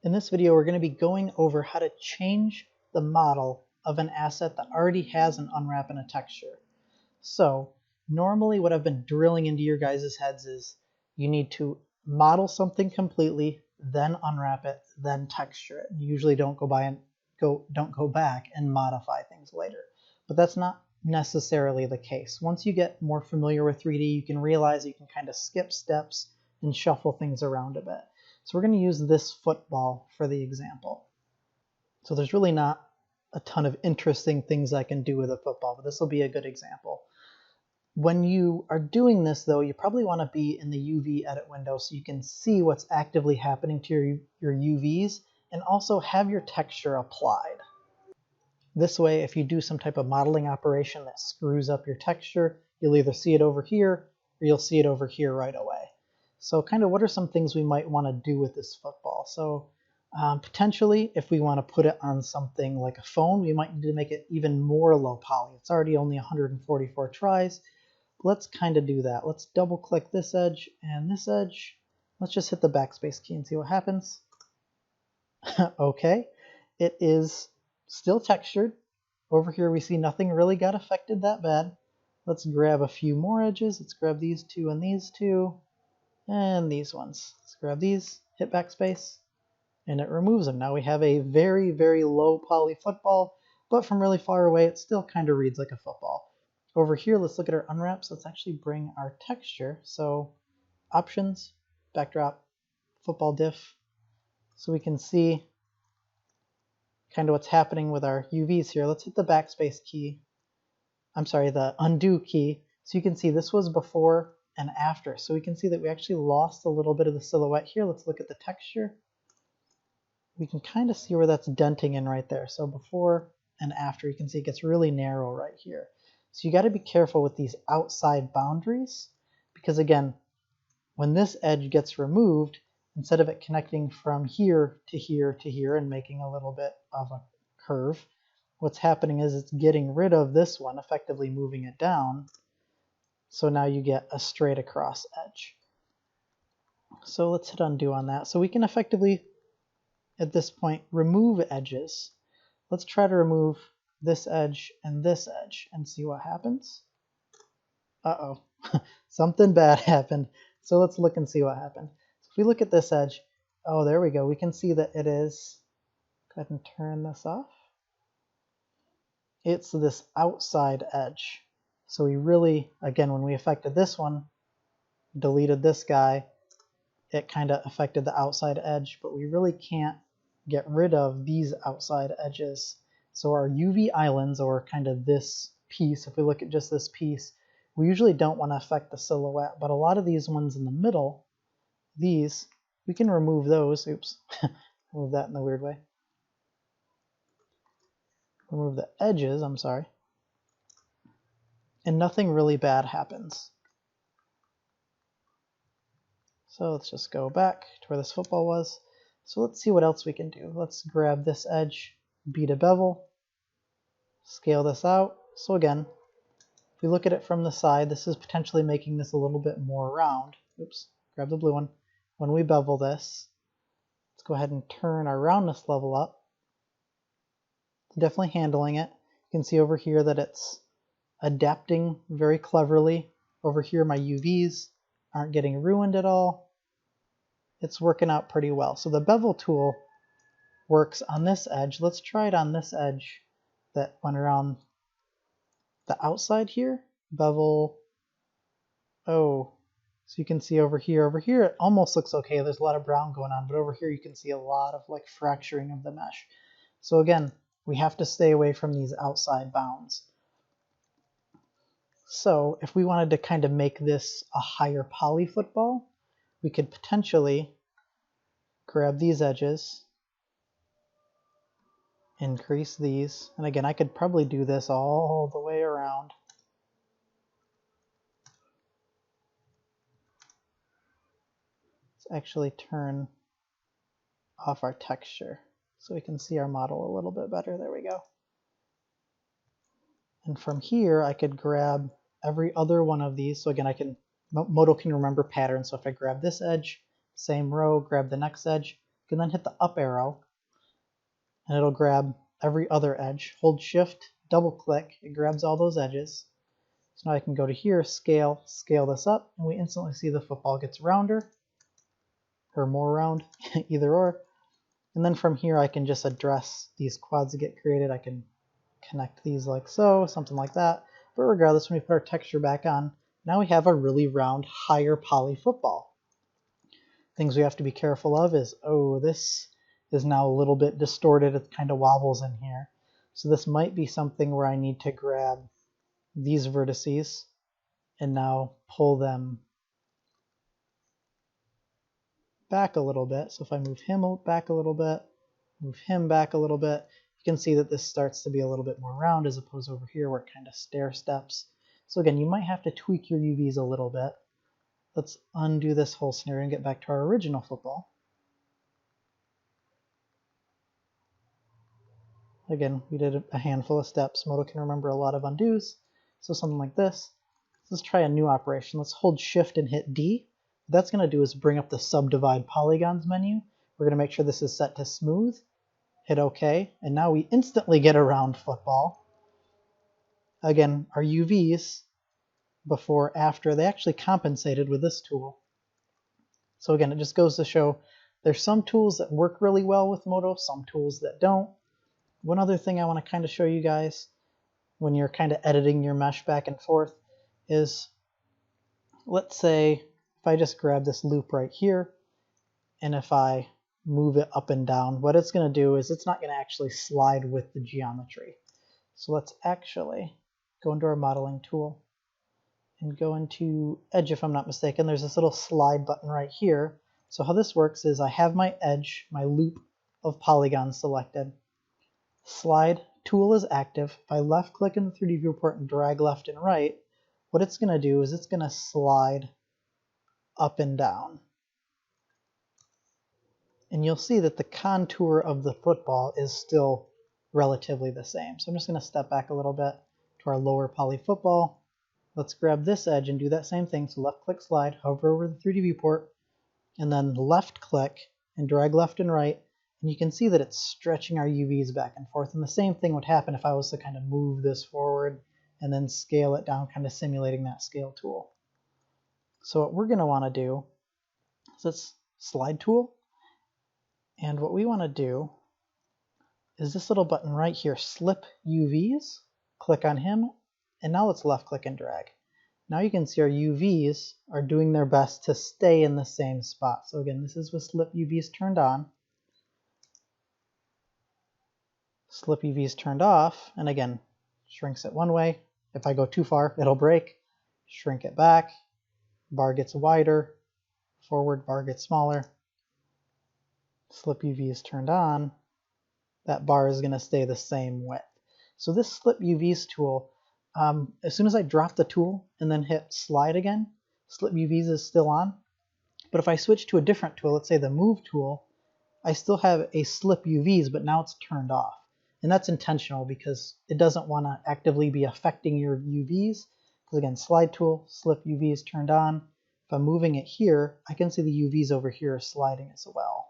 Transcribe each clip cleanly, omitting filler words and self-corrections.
In this video, we're going to be going over how to change the model of an asset that already has an unwrap and a texture. So normally what I've been drilling into your guys' heads is you need to model something completely, then unwrap it, then texture it. You usually don't go back and modify things later. But that's not necessarily the case. Once you get more familiar with 3D, you can realize you can kind of skip steps and shuffle things around a bit. So we're going to use this football for the example. So there's really not a ton of interesting things I can do with a football, but this will be a good example. When you are doing this, though, you probably want to be in the UV edit window so you can see what's actively happening to your UVs and also have your texture applied. This way, if you do some type of modeling operation that screws up your texture, you'll either see it over here or you'll see it over here right away. So kind of what are some things we might want to do with this football? So potentially, if we want to put it on something like a phone, we might need to make it even more low poly. It's already only 144 tries. Let's kind of do that. Let's double click this edge and this edge. Let's just hit the backspace key and see what happens. Okay, it is still textured. Over here we see nothing really got affected that bad. Let's grab a few more edges. Let's grab these two and these two. And these ones. Let's grab these, hit backspace, and it removes them. Now we have a very, very low poly football, but from really far away it still kind of reads like a football. Over here, let's look at our unwraps. Let's actually bring our texture. So options, backdrop, football diff, so we can see kind of what's happening with our UVs here. Let's hit the backspace key. I'm sorry, the undo key. So you can see this was before and after. So we can see that we actually lost a little bit of the silhouette here. Let's look at the texture. We can kind of see where that's denting in right there. So before and after, you can see it gets really narrow right here. So you got to be careful with these outside boundaries because again, when this edge gets removed, instead of it connecting from here to here to here and making a little bit of a curve, what's happening is it's getting rid of this one, effectively moving it down. So now you get a straight across edge. So let's hit undo on that. So we can effectively, at this point, remove edges. Let's try to remove this edge and see what happens. Uh-oh, something bad happened. So let's look and see what happened. So if we look at this edge, oh, there we go. We can see that it is, go ahead and turn this off. It's this outside edge. So we really, again, when we affected this one, deleted this guy, it kind of affected the outside edge, but we really can't get rid of these outside edges. So our UV islands, or kind of this piece, if we look at just this piece, we usually don't want to affect the silhouette, but a lot of these ones in the middle, these, we can remove those. Oops, remove that in a weird way. Remove the edges, I'm sorry. And nothing really bad happens. So let's just go back to where this football was. So let's see what else we can do. Let's grab this edge, beat a bevel, scale this out. So again, if we look at it from the side, this is potentially making this a little bit more round. Oops, grab the blue one. When we bevel this, let's go ahead and turn our roundness level up. Definitely handling it. You can see over here that it's adapting very cleverly. Over here my UVs aren't getting ruined at all. It's working out pretty well. So the bevel tool works on this edge. Let's try it on this edge that went around the outside here. Bevel. Oh, so you can see over here it almost looks okay. There's a lot of brown going on, but over here you can see a lot of like fracturing of the mesh. So again, we have to stay away from these outside bounds. So if we wanted to kind of make this a higher poly football, we could potentially grab these edges, increase these, and again, I could probably do this all the way around. Let's actually turn off our texture so we can see our model a little bit better. There we go. And from here, I could grab every other one of these. So again, I can, Modo can remember patterns. So if I grab this edge, same row, grab the next edge, can then hit the up arrow, and it'll grab every other edge. Hold shift, double click, it grabs all those edges. So now I can go to here, scale this up, and we instantly see the football gets rounder, or more round, either or. And then from here I can just address these quads that get created. I can connect these like so, something like that. But regardless, when we put our texture back on, now we have a really round, higher poly football. Things we have to be careful of is, oh, this is now a little bit distorted. It kind of wobbles in here. So this might be something where I need to grab these vertices and now pull them back a little bit. So if I move him back a little bit, move him back a little bit, you can see that this starts to be a little bit more round as opposed to over here where it kind of stair steps. So again, you might have to tweak your UVs a little bit. Let's undo this whole scenario and get back to our original football. Again, we did a handful of steps. Modo can remember a lot of undos. So something like this. Let's try a new operation. Let's hold shift and hit D. What that's going to do is bring up the subdivide polygons menu. We're going to make sure this is set to smooth. Hit OK. And now we instantly get a round football. Again, our UVs, before, after, they actually compensated with this tool. So again, it just goes to show there's some tools that work really well with Modo, some tools that don't. One other thing I want to kind of show you guys when you're kind of editing your mesh back and forth is, let's say if I just grab this loop right here and if I move it up and down, what it's going to do is it's not going to actually slide with the geometry. So let's actually go into our modeling tool and go into edge. If I'm not mistaken, there's this little slide button right here. So how this works is I have my edge, my loop of polygons selected. Slide tool is active. If I left click in the 3D viewport and drag left and right, what it's going to do is it's going to slide up and down. And you'll see that the contour of the football is still relatively the same. So I'm just going to step back a little bit to our lower poly football. Let's grab this edge and do that same thing. So left click slide, hover over the 3D viewport, and then left click and drag left and right. And you can see that it's stretching our UVs back and forth. And the same thing would happen if I was to kind of move this forward and then scale it down, kind of simulating that scale tool. So what we're going to want to do is this slide tool. And what we want to do is this little button right here, slip UVs, click on him, and now let's left click and drag. Now you can see our UVs are doing their best to stay in the same spot. So again, this is with slip UVs turned on. Slip UVs turned off, and again, shrinks it one way. If I go too far, it'll break. Shrink it back, bar gets wider, forward bar gets smaller. Slip UV is turned on, that bar is going to stay the same width. So this slip UVs tool, as soon as I drop the tool and then hit slide again, slip UVs is still on. But if I switch to a different tool, let's say the move tool, I still have a slip UVs, but now it's turned off. And that's intentional because it doesn't want to actively be affecting your UVs. Because again, slide tool, slip UVs turned on. If I'm moving it here, I can see the UVs over here are sliding as well.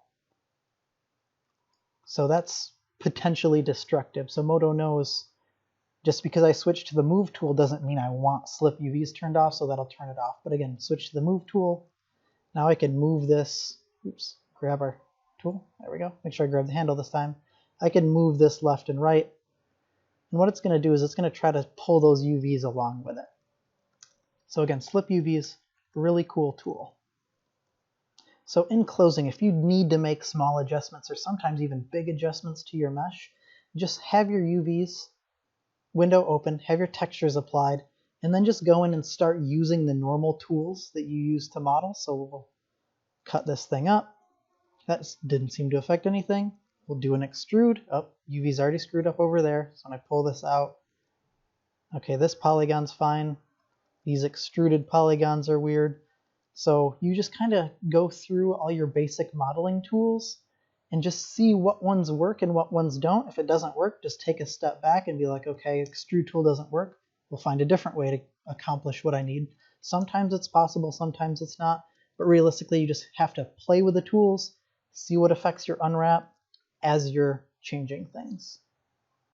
So that's potentially destructive. So Modo knows just because I switch to the move tool doesn't mean I want slip UVs turned off, so that'll turn it off. But again, switch to the move tool. Now I can move this, oops, grab our tool, there we go. Make sure I grab the handle this time. I can move this left and right. And what it's going to do is it's going to try to pull those UVs along with it. So again, slip UVs, really cool tool. So in closing, if you need to make small adjustments or sometimes even big adjustments to your mesh, just have your UVs window open, have your textures applied, and then just go in and start using the normal tools that you use to model. So we'll cut this thing up. That didn't seem to affect anything. We'll do an extrude. Oh, UV's already screwed up over there. So when I pull this out, okay, this polygon's fine. These extruded polygons are weird. So you just kind of go through all your basic modeling tools and just see what ones work and what ones don't. If it doesn't work, just take a step back and be like, okay, extrude tool doesn't work. We'll find a different way to accomplish what I need. Sometimes it's possible, sometimes it's not. But realistically, you just have to play with the tools see what affects your unwrap as you're changing things.